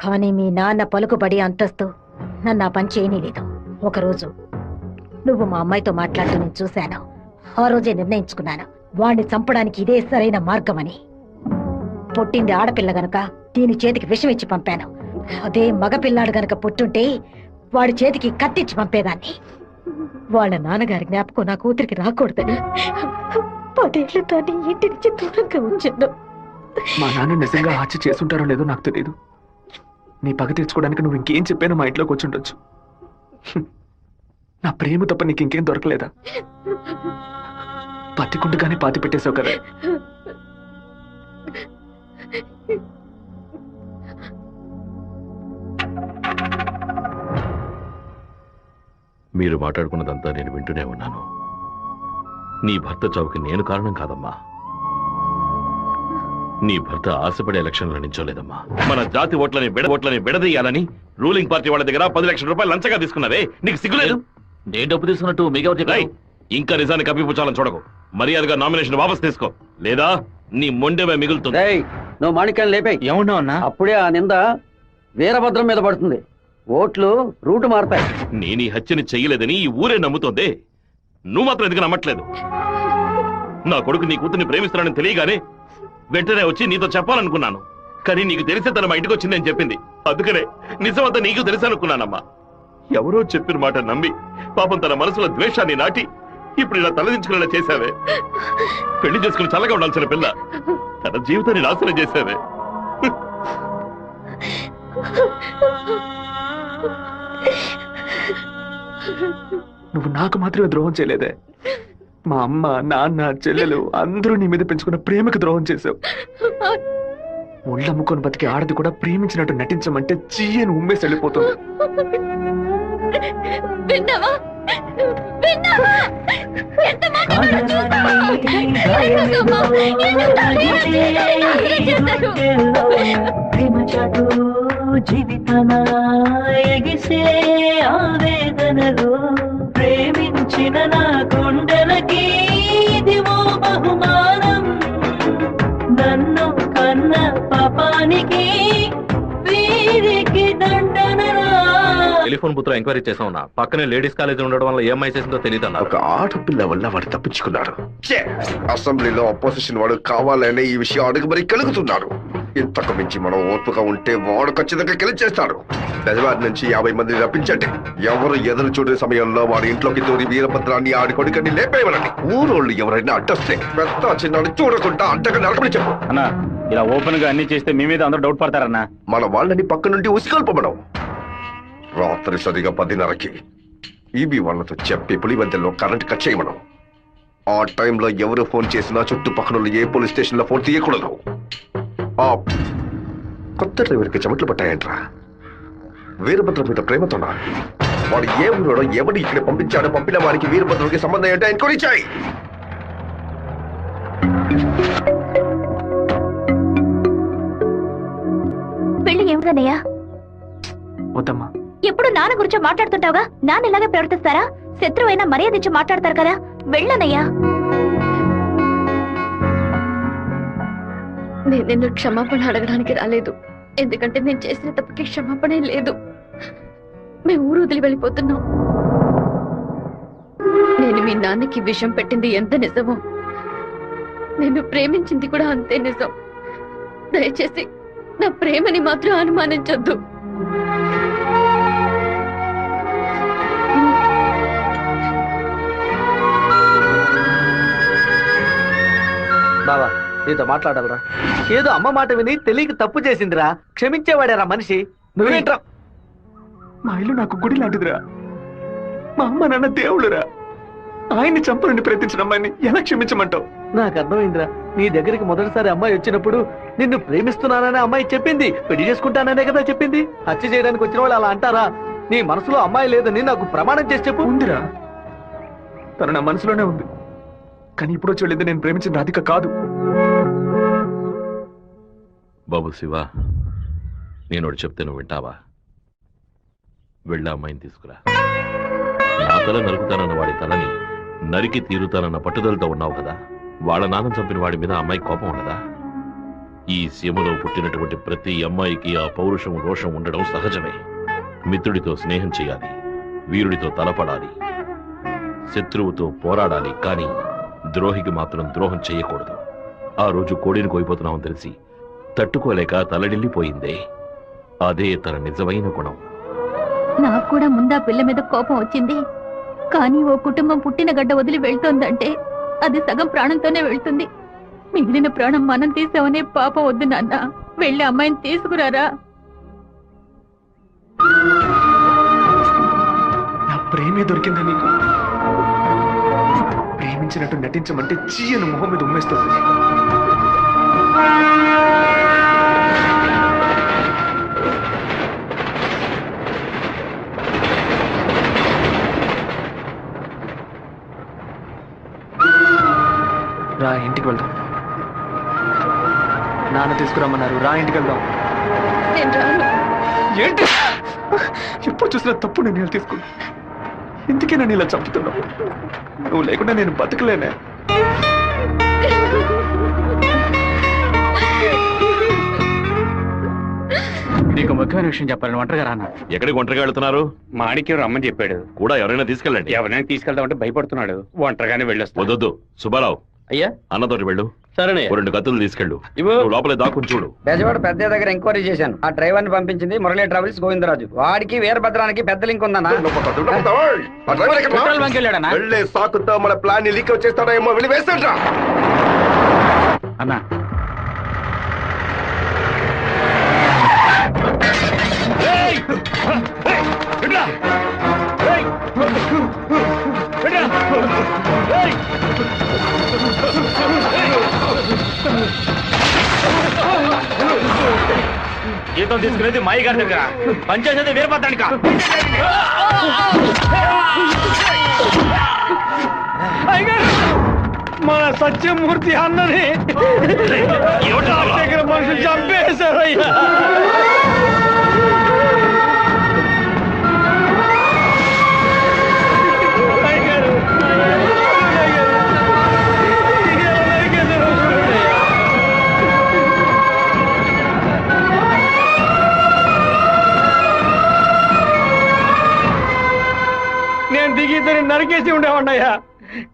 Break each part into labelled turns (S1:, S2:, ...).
S1: కానీ మీ నాన్న పలుకుబడి అంతస్తు నన్ను ఆ పని చేయనీలేదు. ఒకరోజు నువ్వు మా అమ్మాయితో మాట్లాడుతూ నేను చూశాను. ఆ రోజే నిర్ణయించుకున్నాను, వాణ్ణి చంపడానికి ఇదే సరైన మార్గమని. పుట్టింది ఆడపిల్ల గనక దీని చేతికి విషం ఇచ్చి పంపాను. అదే మగపిల్లాడు గనక పుట్టుంటే వాడి చేతికి కత్తిచ్చి పంపేదాన్ని. వాళ్ళ నాన్నగారి జ్ఞాపకం నా కూతురికి రాకూడదని 10 ఏళ్లు దాన్ని ఇంటి నుంచి దూరంగా ఉంచాను.
S2: మా నాన్న నిజంగా హత్య చేసుంటారో లేదో నాకు తెలియదు. నీ పగ తీర్చుకోవడానికి నువ్వు ఇంకేం చెప్పానో మా ఇంట్లోకి వచ్చి ఉండొచ్చు. నా ప్రేమ తప్ప నీకు ఇంకేం దొరకలేదా? పత్తికుంటగానే పాతి పెట్టేశావు కదా.
S3: మీరు మాట్లాడుకున్నదంతా నేను వింటూనే ఉన్నాను. నీ భర్త చావుకి నేను కారణం కాదమ్మా. నీ భర్త ఆశపడే ఎలక్షన్లో నించోలేదమ్మా. మన జాతి ఓట్లని విడదీయాలని రూలింగ్ పార్టీ వాళ్ళ దగ్గర 10 లక్షల రూపాయలు లంచంగా తీసుకున్నావే, నీకు సిగ్గులేదు? నేను డబ్బు తీసుకున్నట్టు మీకు ఇంకా నిజాన్ని కప్పిపుచ్చాలని చూడకు. మర్యాదగా నామినేషన్ వాపస్ తీసుకో, లేదా నీ మొండెమే మిగులుతుంది.
S4: నువ్వు మాణిక్యాన్ని లేపే.
S2: ఏమన్నా అన్నా?
S4: అప్పుడే ఆ నింద వీరభద్రం మీద పడుతుంది. ఓట్లు రూటు మారుతాయి.
S3: నేను ఈ హత్యని చెయ్యలేదని ఈ ఊరే నమ్ముతోంది. నువ్వు మాత్రం ఎందుకు నమ్మట్లేదు? నా కొడుకు నీ కూతుర్ని ప్రేమిస్తున్నానని తెలియగానే వెంటనే వచ్చి నీతో చెప్పాలనుకున్నాను. కానీ నీకు తెలిసే తన మా ఇంటికి వచ్చిందని చెప్పింది. అందుకనే నిజమంతా నీకు తెలుసనుకున్నానమ్మా. ఎవరో చెప్పిన మాట నమ్మి పాపం తన మనసులో ద్వేషాన్ని నాటి ఇప్పుడు ఇలా తలదించుకునేలా చేశావే. పెళ్లి చేసుకుని చల్లగా ఉండాల్సిన పిల్ల తన జీవితాన్ని నాశనం చేశావే.
S2: నువ్వు నాకు మాత్రమే ద్రోహం చేయలేదే, మా అమ్మ, నాన్న, చెల్లెలు అందరూ నీ మీద పెంచుకున్న ప్రేమకు ద్రోహం చేశావు. ఒళ్ళమ్ముకొని బతికి ఆడది కూడా ప్రేమించినట్టు నటించమంటే చీయని ఉమ్మేసి వెళ్ళిపోతుంది.
S5: జీవితన ఎగిసే ఆవేదనలో ప్రేమించిన నా గుండెలకి ఇదివో బహుమానం. నన్ను కన్న పాపానికి వీరికి దండనరా.
S3: టెలిఫోన్ బూత్ లో ఎంక్వైరీ చేసావునా? పక్కనే లేడీస్ కాలేజ్ ఉండడం వల్ల ఏం చేసిందో తెలియదు అన్న.
S6: ఒక ఆడపిల్ల వల్ల వాడు తప్పించుకున్నాడు. అసెంబ్లీలో అపోజిషన్ వాడు కావాలనే ఈ విషయం అడుగు మరి కలుగుతున్నాడు. ఇంతకు మించి మనం ఓర్పుగా ఉంటే వాడు ఖచ్చితంగా గెలిచేస్తాడు. బెజవారి నుంచి 50 మందిని రప్పించండి. ఎవరు ఎదురు చూడే సమయంలో వాడి ఇంట్లోకి దూరి వీరభద్రాన్ని ఆడి కొడుకని లేపేయమనండి. ఊరోళ్ళు ఎవరైనా అడ్డొస్తే పెద్ద చిన్నాడు చూడకుండా అడ్డగా నరకమని చెప్పు.
S7: అన్నా, ఇలా ఓపెన్ గా అన్ని చేస్తే మీ మీద అందరూ డౌట్ పడతారన్నా.
S6: మన వాళ్ళని పక్క నుండి ఉసిగొల్పమనం. రాత్రి సరిగా 10:30కి ఈబీ వాళ్ళతో చెప్పి పులివెందుల్లో కరెంట్ కట్ చేయమనం. ఆ టైంలో ఎవరు ఫోన్ చేసినా చుట్టుపక్కల ఏ పోలీస్ స్టేషన్ లో ఫోన్ తీయకూడదు. ఆ కొత్త డ్రైవర్కి చెమట్లు పట్టాయంట్రా. వీరభద్రం మీద ప్రేమతోనా? వాడు ఏ ఊరోడో ఎవడు ఇక్కడ పంపించాడో పంపిన వారికి వీరభద్రుడికి సంబంధం ఏంటో ఎంక్వైరీ చేయి.
S8: పెళ్లి ఏమిటన్నయ్యా?
S2: వద్దమ్మా.
S8: ఎప్పుడు నాన్న గురించి మాట్లాడుతుంటావుగా, నాన్న ఇలాగే ప్రవర్తిస్తారా? శత్రువైనా మర్యాద ఇచ్చి మాట్లాడతారు కదా, వెళ్ళనయ్యా.
S9: నేను నిన్ను క్షమాపణ అడగడానికి రాలేదు. ఎందుకంటే నేను చేసిన తప్పుకి క్షమాపణ లేదు. మేము ఊరు వదిలి వెళ్ళిపోతున్నాం. నేను మీ నాన్నకి విషం పెట్టింది ఎంత నిజమో, నేను ప్రేమించింది కూడా అంతే నిజం. దయచేసి నా ప్రేమని మాత్రం అనుమానించొద్దు.
S4: బావా, నీతో మాట్లాడాలరా. ఏదో అమ్మ మాట విని తెలియక తప్పు చేసిందిరా. క్షమించేవాడేరా మనిషి. నువ్వేంట్రా?
S2: మా ఇల్లు నాకు గుడి లాంటిదిరా. మా అమ్మ నాన్న దేవుడురా. ఆయన్ని చంపాలని ప్రయత్నించిన అమ్మాయిని ఎలా క్షమించమంటావు?
S4: నాకు అర్థమైందిరా. నీ దగ్గరికి మొదటిసారి అమ్మాయి వచ్చినప్పుడు నిన్ను ప్రేమిస్తున్నానని అమ్మాయి చెప్పింది. పెళ్లి చేసుకుంటాననే కదా చెప్పింది. హత్య చేయడానికి వచ్చిన వాళ్ళు అలా అంటారా? నీ మనసులో అమ్మాయి లేదని నాకు ప్రమాణం చేసి చెప్పు.
S2: ఉందిరా, తను నా మనసులోనే ఉంది. కానీ ఇప్పుడు వచ్చి వెళ్ళింది నేను ప్రేమించిన రాధిక కాదు.
S3: బాబు శివ, నేను చెప్తే నువ్వు వింటావా? వెళ్ళి అమ్మాయిని తీసుకురా. నా తల నరుకుతానన్న వాడి తలని నరికి తీరుతానన్న పట్టుదలతో ఉన్నావు కదా. వాళ్ళ నాన్న చంపిన వాడి మీద అమ్మాయి కోపం ఉండదా? ఈ సీమలో పుట్టినటువంటి ప్రతి అమ్మాయికి ఆ పౌరుషం రోషం ఉండడం సహజమే. మిత్రుడితో స్నేహం చేయాలి, వీరుడితో తలపడాలి, శత్రువుతో పోరాడాలి, కానీ ద్రోహికి మాత్రం ద్రోహం చేయకూడదు. ఆ రోజు కోడిని కోయిపోతున్నామని తెలిసి తట్టుకోలేక తలడిల్లిపోయిందే. అదే తన నిజమైన గుణం.
S8: నాకు కూడా ముందా పిల్ల మీద కోపం వచ్చింది. కానీ ఓ కుటుంబం పుట్టిన గడ్డ వదిలి వెళ్తోందంటే అది సగం ప్రాణంతోనే వెళ్తుంది. మిగిలిన ప్రాణం మనం తీసామనే పాపం వద్దు నాన్న. వెళ్ళి అమ్మాయిని తీసుకురారా.
S2: నా ప్రేమే దొరికిందా నీకు? ప్రేమించినట్టు నటించమంటే చీయను మొహం మీద ఉమ్మేస్తుంది. రా ఇంటికి వెళ్దాం. నాన్న తీసుకురమ్మన్నారు. రా ఇంటికి వెళ్దాం.
S9: నేను రాను.
S2: ఏంటి ఎప్పుడు చూసినా తప్పు నేను తీసుకున్నా. ఇందుకే నన్ను ఇలా చంపుతున్నావు. నువ్వు లేకుండా నేను బతకలేనే.
S7: నీకు ముఖ్యమైన విషయం చెప్పాలని ఒంటరిగా రానా?
S3: ఎక్కడికి ఒంటరిగా వెళ్తున్నారు?
S7: మాణిక్యం రమ్మని చెప్పాడు.
S3: కూడా ఎవరైనా తీసుకెళ్ళండి.
S7: ఎవరైనా తీసుకెళ్దామంటే భయపడుతున్నాడు. ఒంటరిగానే వెళ్ళొస్తా.
S3: వద్దొద్దు సుబ్బారావు,
S4: అయ్యా
S3: అన్నతోటి వెళ్ళు.
S4: సరేనే.
S3: 2 కత్తులు తీసుకెళ్ళు. నువ్వు లోపలే దాక్కుని చూడు.
S10: బెజవాడ పెద్ద దగ్గర ఎంక్వైరీ చేశాను. ఆ డ్రైవర్ ని పంపించింది మురళీ ట్రావెల్స్ గోవిందరాజు. వాడికి వీరభద్రానికి పెద్ద లింక్ ఉందన్నా.
S6: పెట్రోల్ బంక్ వెళ్ళాడన్నా. వెళ్ళే సాకుతో మన ప్లాన్ లీక్ చేస్తాడో ఏమో. వెళ్ళి వేస్తాడ్రా
S7: అన్నా. జీతం తీసుకునేది మాయి గారి దగ్గర, పనిచేసేది వీరభద్రానిక.
S4: మన సత్యమూర్తి అన్నని దగ్గర మనుషులు చంపేశారయ్యా. నేను దిగిద్దరు నరికేసి ఉండేవాడినయ్యా.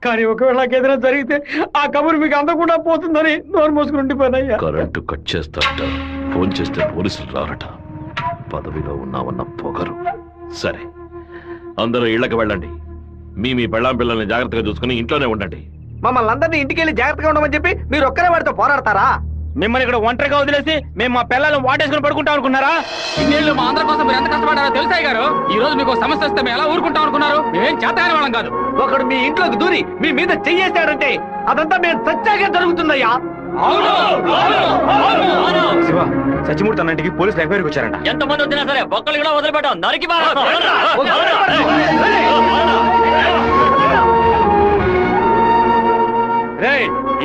S4: కానీ ఒకవేళ నాకు ఏదైనా జరిగితే ఆ కబురు మీకు అందకుండా పోతుందని నోరు మూసుకుని ఉండిపోయినయ్యా.
S3: కరెంటు కట్ చేస్తారట, ఫోన్ చేస్తే పోలీసులు రారట. పదవిలో ఉన్నామన్న పొగరు. సరే, అందరూ ఇళ్లకు వెళ్ళండి. మీ పెళ్ళాం పిల్లల్ని జాగ్రత్తగా చూసుకుని ఇంట్లోనే ఉండండి.
S4: మమ్మల్ని అందరినీ ఇంటికి వెళ్ళి జాగ్రత్తగా ఉండమని చెప్పి మీరు ఒక్కరే వాడితో పోరాడతారా? మిమ్మల్ని ఇక్కడ ఒంటరిగా వదిలేసి మేము మా పిల్లలను వాటేసుకుని పడుకుంటాం అనుకున్నారా? ఇన్నేళ్ళు మా అందరి కోసం మీరు ఎంత కష్టపడారో తెలుసాయి గారు. ఈ రోజు మీకు సమస్య వస్తే మేము ఎలా ఊరుకుంటాం అనుకున్నారు? మేమేం చేతగాని వాళ్ళం కాదు. ఒకడు మీ ఇంట్లోకి దూరి మీ మీద చెయ్యేశాడంటే అదంతా మేము సత్యాగా జరుగుతుందయ్యా.
S2: శివ, సత్యమూర్తి అన్నింటికి పోలీసులు ఎంక్వైరీకి వచ్చారంట.
S4: ఎంతమంది వచ్చినా సరే ఒక్కళ్ళు కూడా వదిలిపెట్టాం. నరికి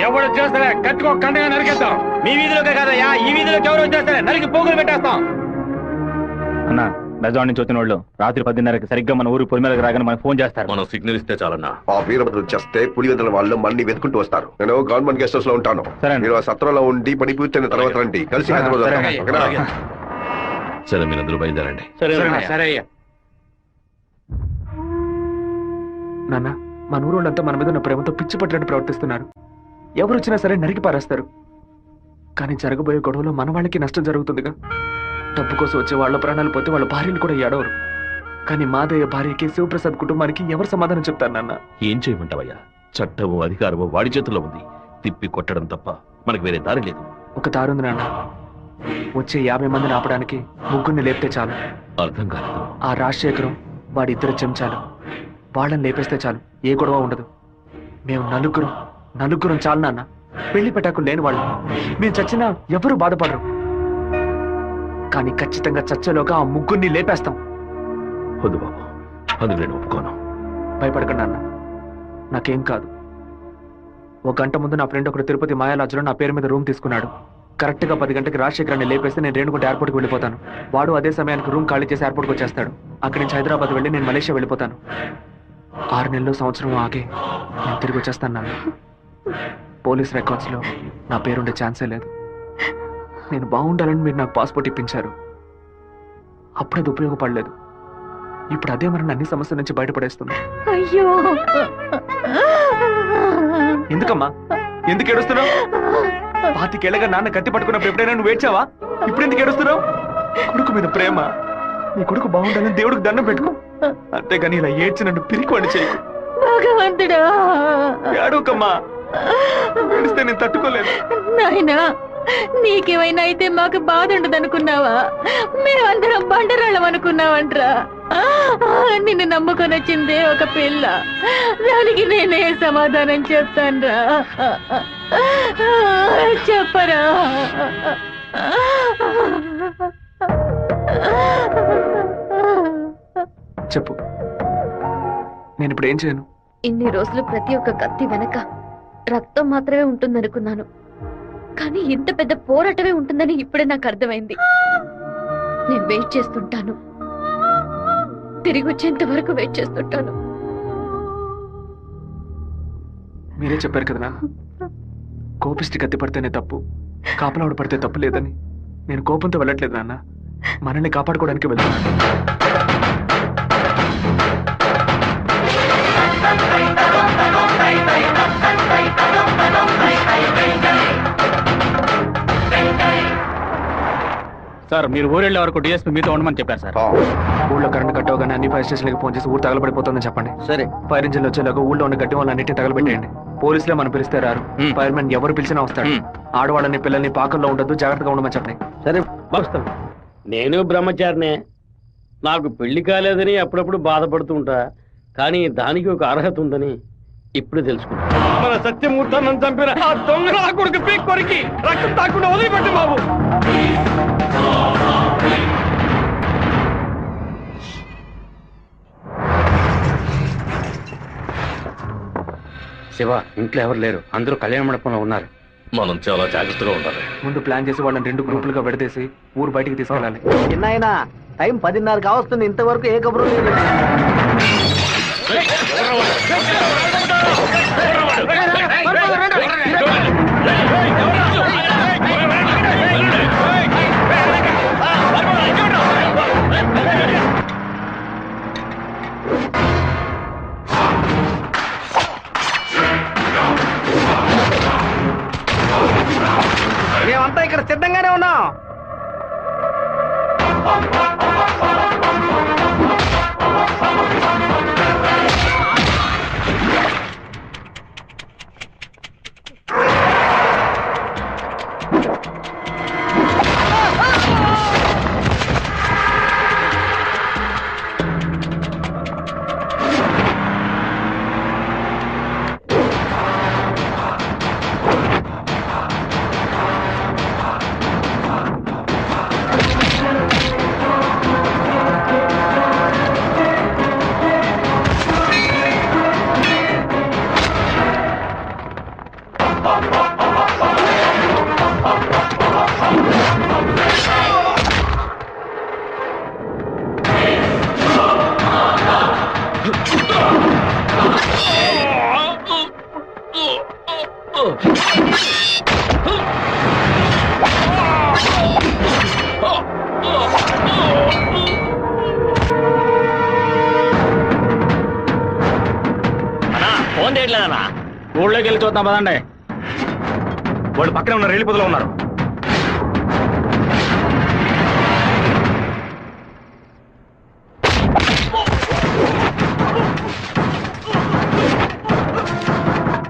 S4: ఎవరు చేస్తారా కట్టుకో కండగా నరికేస్తాం. మీ వీధిలోకే కాదయ్యా, ఈ వీధిలోకి ఎవరు వచ్చేస్తారా నరికి పోగులు పెట్టేస్తాం.
S7: అన్న, బెజవాడ నుంచి వచ్చిన వాళ్ళు రాత్రి 10:30కి సరిగ్గా మన ఊరు పొలి మీదకి రాగానే మనకు ఫోన్ చేస్తారు.
S3: మనం సిగ్నల్ ఇస్తే చాలన్నా.
S6: ఆ వీరభద్రుడు చేస్తే పులివెందుల వాళ్ళు మన్ని వెతుకుంటూ వస్తారు. నేను గవర్నమెంట్ గెస్ట్ హౌస్ లో ఉంటాను.
S7: సరే.
S6: మీరు ఆ సత్రంలో ఉండి పని పూర్తయిన తర్వాత రండి. కలిసి హైదరాబాద్ వస్తాం. ఓకేనా?
S3: సరే, మీరందరూ బయలుదేరండి.
S4: సరే అయ్యా.
S2: నాన్న, మన ఊరోళ్ళంతా మన మీద ఉన్న ప్రేమతో పిచ్చి పట్టినట్టు ప్రవర్తిస్తున్నారు. ఎవరు వచ్చినా సరే నరికి పారేస్తారు. కానీ జరగబోయే గొడవలో మన వాళ్ళకి నష్టం జరుగుతుందిగా. డబ్బు కోసం వచ్చే వాళ్ళ ప్రాణాలు పోతే వాళ్ళ భార్యలు కూడా ఏడవరు. కానీ మాదయ్య భార్యకి శివప్రసాద్ కుటుంబానికి ఎవరు సమాధానం చెప్తారు నాన్న?
S3: ఏం చేయమంటావయ్యా? చట్టము అధికారము వాడి చేతుల్లో ఉంది. తిప్పి కొట్టడం తప్ప మనకు వేరే దారి లేదు.
S2: ఒక దారుంది నాన్న. వచ్చే 50 మందిని ఆపడానికి ముగ్గురిని లేపితే చాలు.
S3: అర్థం కాలేదు.
S2: ఆ రాజశేఖరం వాడి 2 చెంచాలు వాళ్ళని లేపేస్తే చాలు, ఏ గొడవ ఉండదు. మేము నలుగురం చాలు నాన్న. పెళ్లి పెట్టాకు లేని వాళ్ళు. మేము చచ్చినా ఎవరు బాధపడరు. కానీ ఖచ్చితంగా చచ్చేలోగా ఆ ముగ్గురిని లేపేస్తాం.
S3: వద్దు బాబు, అందుకు నేను ఒప్పుకోను.
S2: భయపడకండి నాన్న, నాకేం కాదు. 1 గంట ముందు నా ఫ్రెండ్ ఒకడు తిరుపతి మాయాలాజ్లో నా పేరు మీద రూమ్ తీసుకున్నాడు. కరెక్ట్ గా 10 గంటకి రాజశేఖరాన్ని లేపేస్తే నేను రేణుగుంట ఎయిర్పోర్ట్కి వెళ్ళిపోతాను. వాడు అదే సమయానికి రూమ్ ఖాళీ చేసి ఎయిర్పోర్ట్కి వచ్చేస్తాడు. అక్కడి నుంచి హైదరాబాద్ వెళ్ళి నేను మలేషియా వెళ్ళిపోతాను. 6 నెలలు సంవత్సరం ఆగే నేను తిరిగి వచ్చేస్తాను నాన్న. పోలీస్ రికార్డ్స్ లో నా పేరుండే ఛాన్సే లేదు. నేను బాగుండాలని మీరు నాకు పాస్పోర్ట్ ఇప్పించారు. అప్పుడు అది ఉపయోగపడలేదు. ఇప్పుడు అదే మరి అన్ని సమస్యల నుంచి బయటపడేస్తుంది.
S8: అయ్యో
S2: ఎందుకమ్మా ఎందుకు ఏడుస్తున్నావు? 25 ఏళ్ళగా నాన్న కత్తి పట్టుకున్నప్పుడు ఎప్పుడైనా నువ్వు ఏడ్చావా? ఇప్పుడు ఎందుకు ఏడుస్తున్నావు? కొడుకు మీద ప్రేమ. నీ కొడుకు బాగుండాలని దేవుడికి దండం పెట్టుకో, అంతేగాని ఇలా ఏడ్చి నన్ను పిరికివాడిని చేయకు.
S8: భగవంతుడా,
S2: ఏడవకమ్మా, ఏడిస్తే నేను తట్టుకోలేదు.
S8: నాయనా, నీకేమైనా అయితే మాకు బాధ ఉండదు అనుకున్నావా? మేమందరం బండరాళ్ళం అనుకున్నావంట్రా. నిన్ను నమ్ముకొని వచ్చిందే ఒక పిల్ల, దానికి నేనే సమాధానం చెప్తాన్రా. చెప్పరా?
S2: చెప్పు, నేను ఇప్పుడు ఏం చేయను?
S9: ఇన్ని రోజులు ప్రతి ఒక్క కత్తి వెనక రక్తం మాత్రమే ఉంటుందనుకున్నాను, కానీ ఇంత పెద్ద పోరాటమే ఉంటుందని ఇప్పుడే నాకు అర్థమైంది. నేను వెయిట్ చేస్తుంటాను, తిరిగి వచ్చేంత వరకు వెయిట్ చేస్తుంటాను.
S2: మీరే చెప్పారు కదా నాన్న, కోపిష్టి కత్తి పడితేనే తప్పు, కాపలావిడ పడితే తప్పు లేదని. నేను కోపంతో వెళ్ళట్లేదు నాన్న, మనల్ని కాపాడుకోవడానికి వెళ్తున్నాను.
S4: సార్, మీరు ఊరెళ్ళే వరకు డిఎస్పీ మీతో ఉండమని చెప్పారు సార్.
S2: ఊళ్ళో కరెంట్ కట్ అవగానే అన్ని ఫైర్ స్టేషన్లకు ఫోన్ చేసి ఊరు తగలబడిపోతుందని చెప్పండి.
S10: సరే.
S2: ఫైర్ ఇంజిన్లు వచ్చేలాగా ఊళ్ళో ఉన్న గడ్డి వాళ్ళన్నింటినీ తగలబెట్టేయండి. పోలీసులే మనం పిలిస్తే రారు, ఫైర్ మ్యాన్ ఎవరు పిలిచినా వస్తాడు. ఆడవాళ్ళని పిల్లల్ని పాకల్లో ఉండొద్దు, జాగ్రత్తగా ఉండమని చెప్పండి.
S10: సరే.
S11: నేను బ్రహ్మచారినే, నాకు పెళ్లి కాలేదని అప్పుడప్పుడు బాధపడుతూ ఉంటా, కానీ దానికి ఒక అర్హత ఉందని ఇప్పుడు తెలుసుకున్నా. మన సత్యమూర్తాన్ని చంపిన ఆ దొంగ నా కొడుకు పీక్ కొరికి రక్తం తాకుండా వదిలిపెట్టు బాబు. శివ, ఇంట్లో ఎవరు లేరు, అందరూ కళ్యాణ మండపంలో ఉన్నారు.
S3: మనం చాలా జాగ్రత్తగా ఉండాలి.
S2: ముందు ప్లాన్ చేసి వాళ్ళని 2 గ్రూపులుగా విడదీసి ఊరు బయటికి తీసుకెళ్ళాలి.
S10: చిన్నాయన, టైం 10:30 కావస్తుంది, ఇంతవరకు ఏ కబురు లేదు. మేమంతా ఇక్కడ సిద్ధంగానే ఉన్నాం.
S4: ఊళ్ళోకి వెళ్ళి చూద్దాం పదండి. వాళ్ళు పక్కనే ఉన్న రైలు పొదలో ఉన్నారు.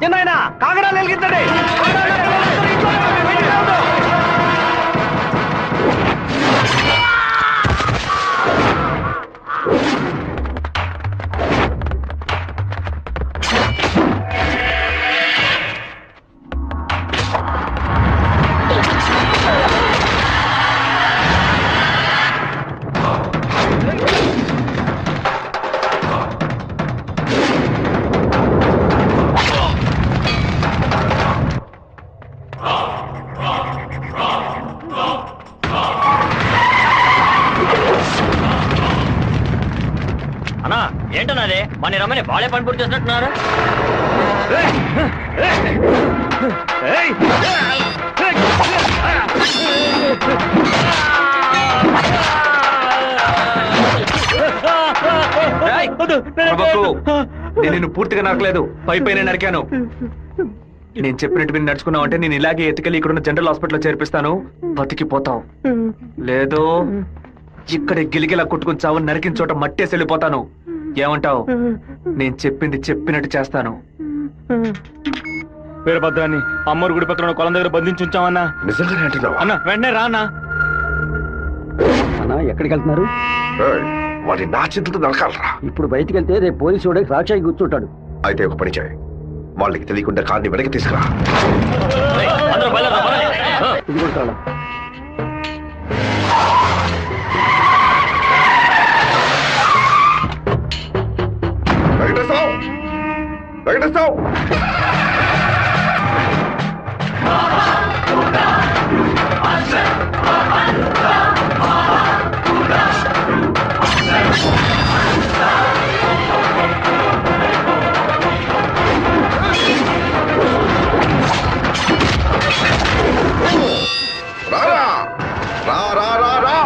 S10: చిన్నాయన, కాగడాలు వెలిగించండి.
S11: అన్నా, ఏంటన్నది? మన రమ్మని బాలే పని పూర్తి చేసినట్టున్నారు.
S2: ఏయ్, ప్రభకు, నేను నిన్ను పూర్తిగా నరకలేదు, పైపైనే నరికాను. నేను చెప్పినట్టు మీరు నడుచుకున్నావు అంటే నేను ఇలాగే ఎత్తుకెళ్ళి ఇక్కడున్న జనరల్ హాస్పిటల్లో చేర్పిస్తాను, బతికిపోతావు. లేదు ఇక్కడే గిలిగిలా కొట్టుకుని చావు, నరికిన చోట మట్టేసి వెళ్ళిపోతాను. ఏమంటావు? నేను చెప్పింది చెప్పినట్టు చేస్తాను.
S7: వీరభద్రాన్ని అమ్మోరు గుడి పక్కన కొలం దగ్గర బంధించి ఉంచామన్నా.
S6: నిజంగానే అంటున్నావా?
S7: అన్న వెంటనే రా అన్నా.
S11: అన్నా ఎక్కడికి వెళ్తున్నారు?
S6: ఏయ్, వాడి నా చేతులతో నరకాలరా.
S11: ఇప్పుడు బయటికి వెళ్తే రేపు పోలీసు వాడికి సాక్షాయి కూర్చుంటాడు.
S6: అయితే ఒక పని చేయి, వాళ్ళకి తెలియకుండా కార్ని వెనక్కి తీసుకురా.
S11: ఇది కూడా చాలా
S6: వెంకటేశ్వరరావు, వెంకటేశ్వరరావు, రారా, రా రా రా రా.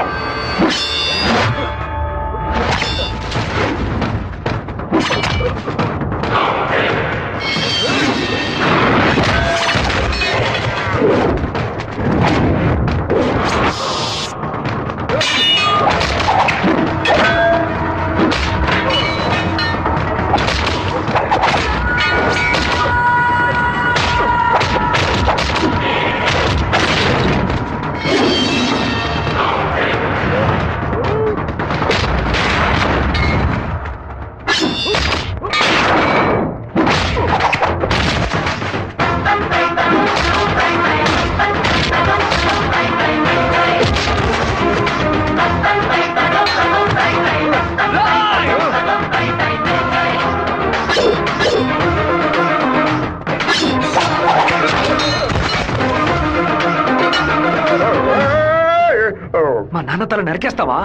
S2: మా నాన్న తల నరికేస్తావా?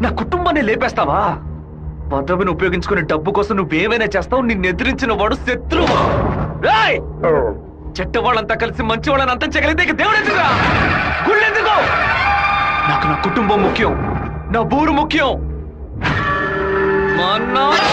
S2: నా కుటుంబాన్ని లేపేస్తావా? పదవిని ఉపయోగించుకునే డబ్బు కోసం నువ్వేమైనా చేస్తావు. నిన్ను ఎదిరించిన వాడు శత్రువు. రేయ్! చెడ్డ వాళ్ళంతా కలిసి మంచి వాళ్ళని అంతం చేయగలిగితే ఇక దేవుడు ఎందుకురా? గుళ్ళెందుకు? నాకు నా కుటుంబం ముఖ్యం, నా ఊరు ముఖ్యం. మా నాన్న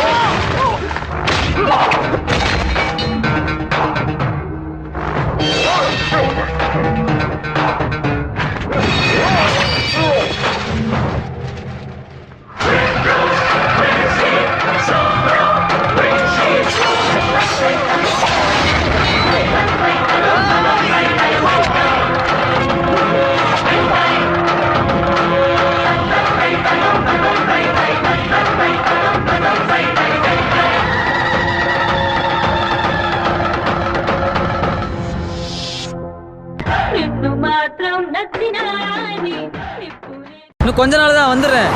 S12: இன்னும் கொஞ்ச நாள் தான் வந்துடுறேன்.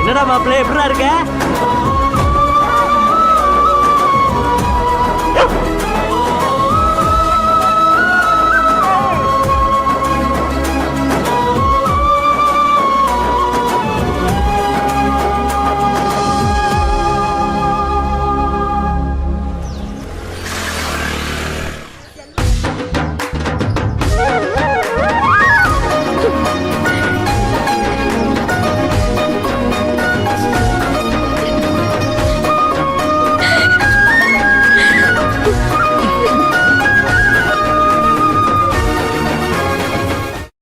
S12: என்னடா மாப்பிள்ளை எப்படிடா இருக்க?